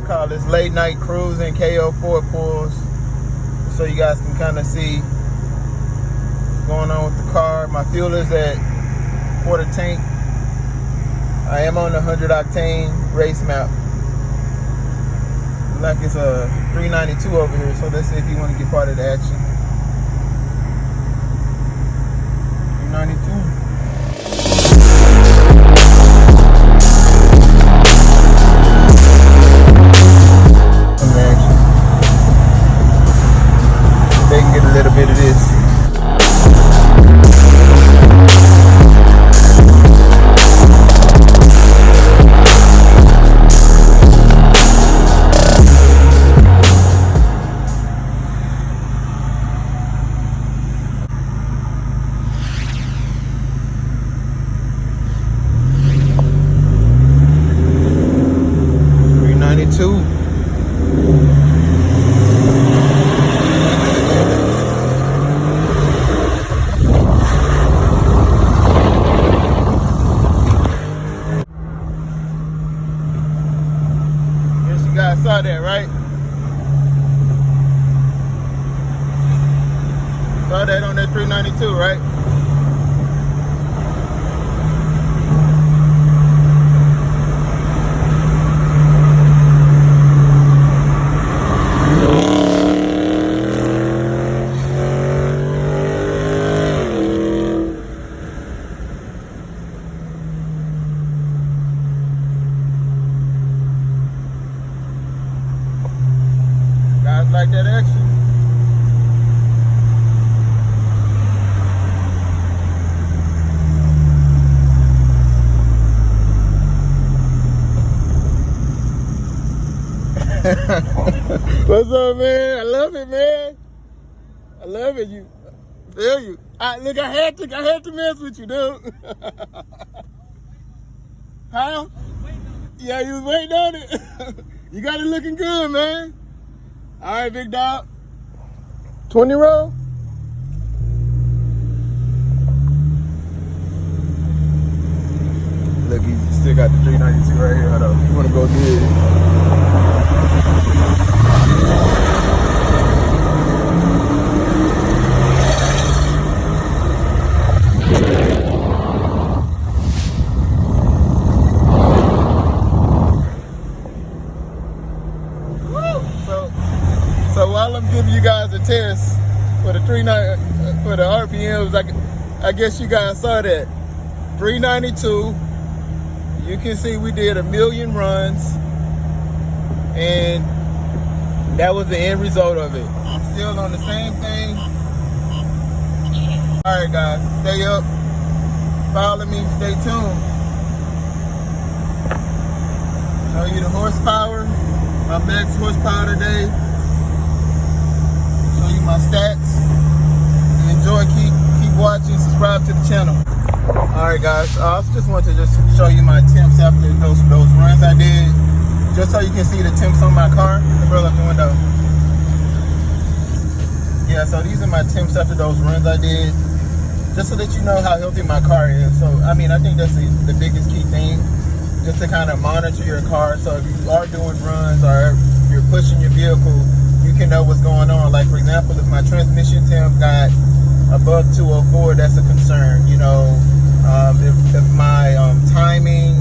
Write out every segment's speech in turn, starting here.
call this late night cruising K04 pulls, so you guys can kind of see what's going on with the car. My fuel is at quarter tank. I am on the 100 octane race map. Like it's a 392 over here, so let's see if you want to get part of the action. 392. They can get a little bit of this. Saw that, right? Saw that on that 392, right? Like that action. What's up, man? I love it, man. I love it. You feel you. Look, I had to mess with you, dude. Huh? Yeah, you was waiting on it. You got it looking good, man. All right, big dog. 20 roll. Look, he still got the 392 right here. Hold on. You want to go get it? So while I'm giving you guys a test for the for the RPMs, I guess you guys saw that 392. You can see we did 1 million runs, and that was the end result of it. I'm still on the same thing. All right, guys, stay up, follow me, stay tuned. Show you the horsepower, my max horsepower today. Show you my stats. Enjoy, keep watching, subscribe to the channel. Alright guys, I just want to show you my temps after those runs I did, just so you can see the temps on my car. Let me roll up the window. Yeah, so these are my temps after those runs I did, just so that you know how healthy my car is. So I mean, I think that's the biggest key thing, just to kind of monitor your car. So if you are doing runs or you're pushing your vehicle, you can know what's going on. Like for example, if my transmission temp got above 204, that's a concern. You know, if my timing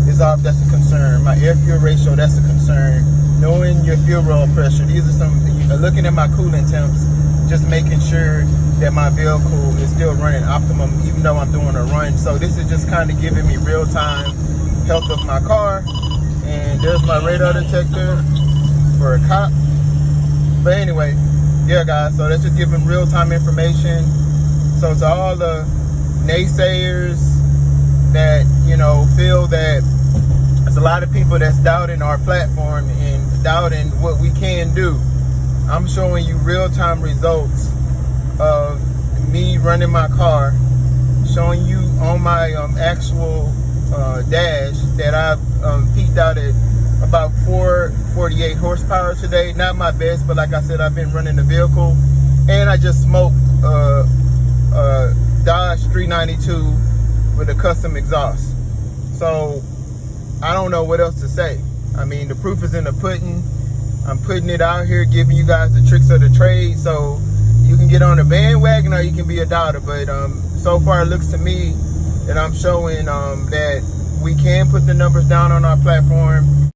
is off, that's a concern. My air fuel ratio, that's a concern. Knowing your fuel roll pressure, these are some. Looking at my coolant temps, just making sure that my vehicle is still running optimum, even though I'm doing a run. So this is just kind of giving me real time health of my car. And there's my radar detector for a cop. But anyway, yeah guys, so that's just giving real-time information. So to all the naysayers that, you know, feel that there's a lot of people that's doubting our platform and doubting what we can do, I'm showing you real-time results of me running my car, showing you on my actual dash that I've peaked out at about 448 horsepower today. Not my best, but like I said, I've been running the vehicle, and I just smoked Dodge 392 with a custom exhaust. So I don't know what else to say. I mean, the proof is in the pudding. I'm putting it out here, giving you guys the tricks of the trade, so you can get on the bandwagon or you can be a doubter. But so far it looks to me that I'm showing that we can put the numbers down on our platform.